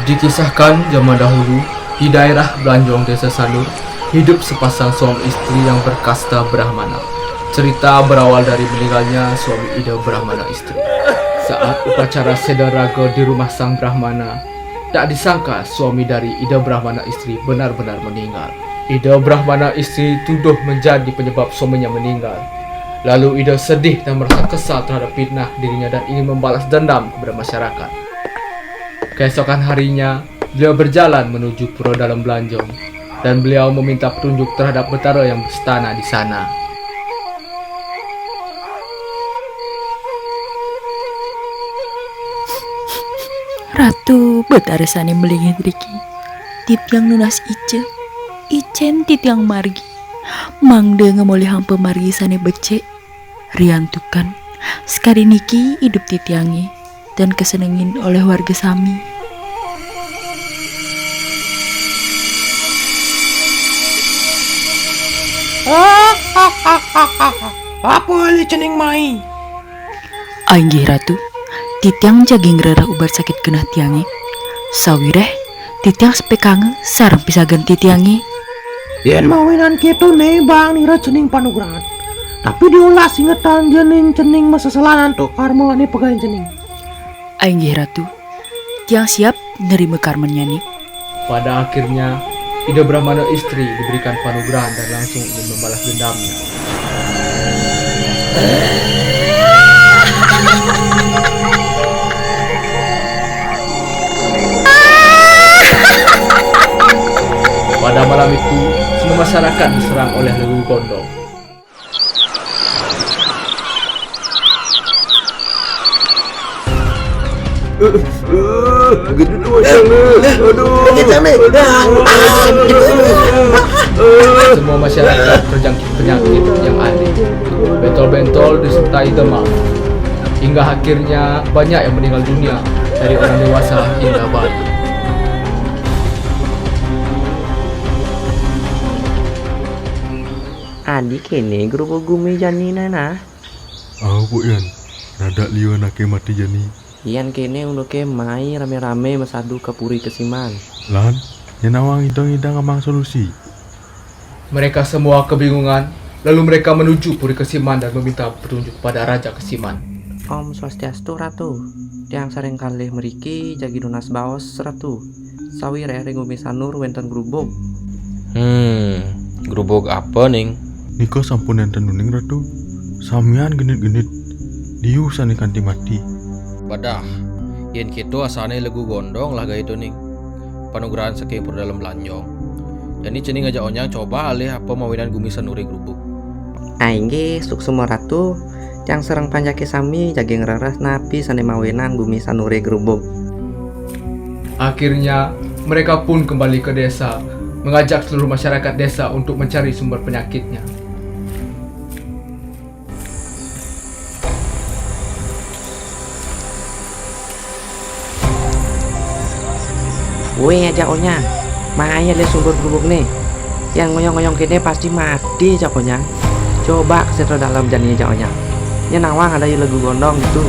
Dikisahkan zaman dahulu, di daerah Belanjong Desa Sanur, hidup sepasang suami istri yang berkasta Brahmana. Cerita berawal dari meninggalnya suami Ida Brahmana istri. Saat upacara sederaga di rumah sang Brahmana, tak disangka suami dari Ida Brahmana istri benar-benar meninggal. Ida Brahmana istri tuduh menjadi penyebab suaminya meninggal. Lalu Ida sedih dan merasa kesal terhadap fitnah dirinya dan ingin membalas dendam kepada masyarakat. Keesokan harinya, beliau berjalan menuju pura dalam Belanjong dan beliau meminta petunjuk terhadap betara yang berstana di sana. Ratu betara sane melingit riki, titiang nunas icen titiang margi, mangde ngemoli hampe margi sane becek, riantukan, sekali niki hidup titiangi dan kesenengin oleh warga Sami. Apa ali cening mai? Ainggih ratu, titiang jaging rerah ubar sakit kena tiangi. Sawireh, titiang sepekange sarang pisagan titiangi. Yen mawinan kitu nih bang nira cening panugrahan. Tapi diulas ingetan jening cening masa selanan tuh karmolane pegain cening. Ainggih ratu, tiang siap nerima karmennya nih. Pada akhirnya, Ida Brahmana istri diberikan panugerahan dan langsung ingin membalas dendamnya. Pada malam itu, semua masyarakat diserang oleh Legu Gondong. Semua masyarakat terjangkit penyakit yang aneh, bentol-bentol disertai demam. Hingga akhirnya banyak yang meninggal dunia, dari orang dewasa hingga bayi. Adik ini grup gumi janina nah. Bu Yan, rada liwa nake mati jani. Ian kene unduke mai rame-rame mesadu ke puri kesiman. Lan, yang awang idang-idang amang solusi. Mereka semua kebingungan, lalu mereka menuju Puri Kesiman dan meminta petunjuk pada Raja Kesiman. Om Swastiastu Ratu, tiang sering kali meriki jagi dunas baos Ratu. Sawire ring Sanur wenten grubuk. Grubuk apa ning? Niko sampun enten nuning ratu. Samian genit-genit. Diu sani kanti mati. Badah, yen gitu asane Legu Gondong lah gaya itu ning. Panugerahan saking pur dalam Belanjong. Jadi cening ngajak onyang coba alih apa mawinan gumi sanuri grubuk. Aingge suksuma Ratu, tiang serang panjaki sami jagi ngereres napi sane mawinan gumi sanure grubuk. Akhirnya, mereka pun kembali ke desa, mengajak seluruh masyarakat desa untuk mencari sumber penyakitnya. Woi ajak onyang, maya le sumber grubuk nih. Yang ngoyong-ngoyong kene pasti mati ajak onyang. Coba kesetro dalam jani ajak onyang. Ya nawang ada yang Legu Gondong gitu.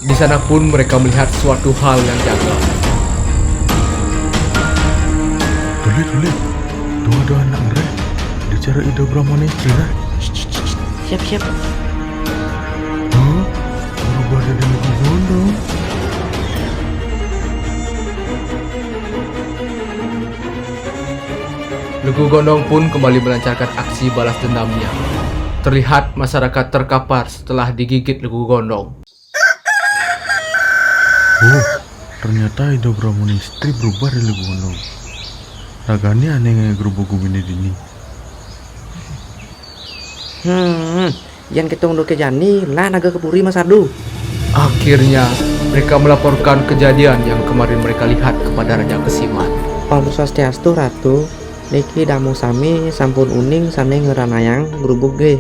Di sana pun mereka melihat suatu hal yang janggal. Tulis. Dua anak ngereh. Dicara Ida Brahmana istri lah. Siap. Berubah dari Legu Gondong. Legu Gondong pun kembali melancarkan aksi balas dendamnya. Terlihat masyarakat terkapar setelah digigit Legu Gondong. Ternyata Ida Brahmana istri berubah dari Legu Gondong. Ragane aneh ngegerubuk gumine dini. Yang kita undur ke jani lah naga kepuri masadu. Akhirnya, mereka melaporkan kejadian yang kemarin mereka lihat kepada Raja Kesiman. Om Swastiastu Ratu, niki damu sami sampun uning sane ngeranayang grubuk ge.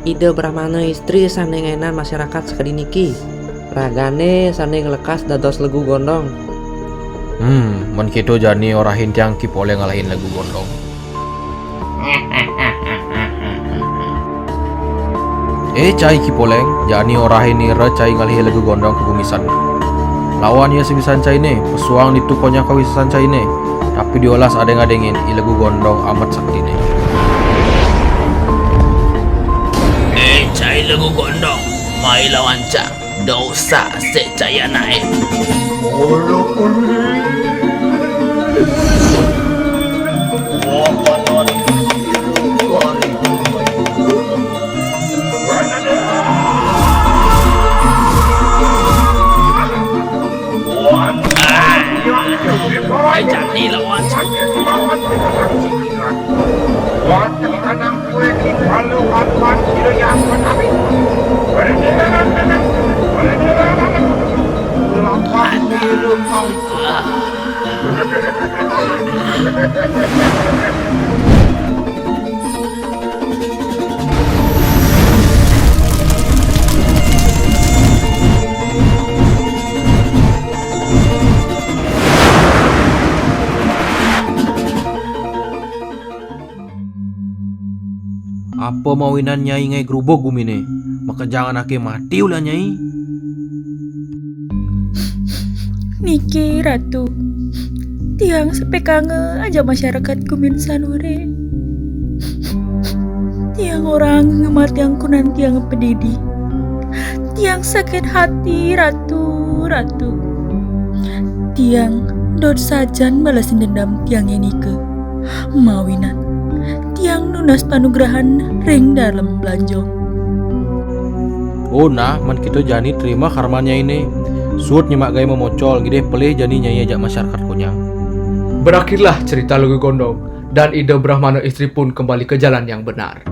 Ida Brahmana istri sane ngenan masyarakat sekali niki. Ragane sane ngelekas dados Legu Gondong. Men kitu jani orahin tiang ki boleh ngalahin Legu Gondong. Cai Kipoleng, jani orahe nira cai ngalih lagu gondong ke gumisan. Lawan ia sebisan cai ne, pesuang ditukonya kawisan cai ne. Tapi diolas adeng-adengin ilagu gondong amat sakti ne. Cai lagu gondong, mai lawan cak, dosa secaya naik. Cak ni lawan cak. Apa mawinan nyai ngai gerubuk gumine? Maka jangan ake mati ulah nyai. Niki Ratu, tiang sepekange aja masyarakat kumin sanure. Tiang orang ngemat yang kunan tiang pedidi. Tiang sakit hati Ratu. Tiang dot sajan balasin dendam tiang nike. Mawinan tiang nunas panugrahan ring dalam belanjong. Oh nah, man kita jani terima karmanya ini. Suut nyemak gaya memocol, gede pelih jani nyai ajak masyarakat kunyang. Berakhirlah cerita lagu gondong dan Ida Brahmana istri pun kembali ke jalan yang benar.